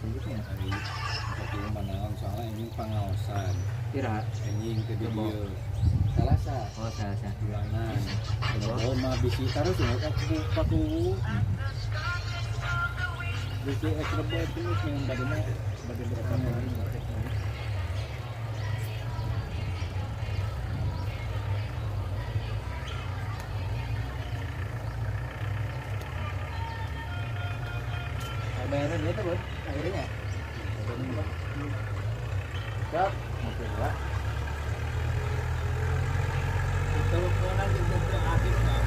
tembusnya. Hari satu mana soalnya ini pengawasan. Kira Anjing ke dia. Gembok. Salasa. oh salah. Bulanan. Gembok. Kalau mah bisi taruh sih aku paku. Bisi ekstrebo itu yang badannya badan berapa kali. Bayaran itu bud akhirnya. Siap. Oke ya. Itu orang itu aktif.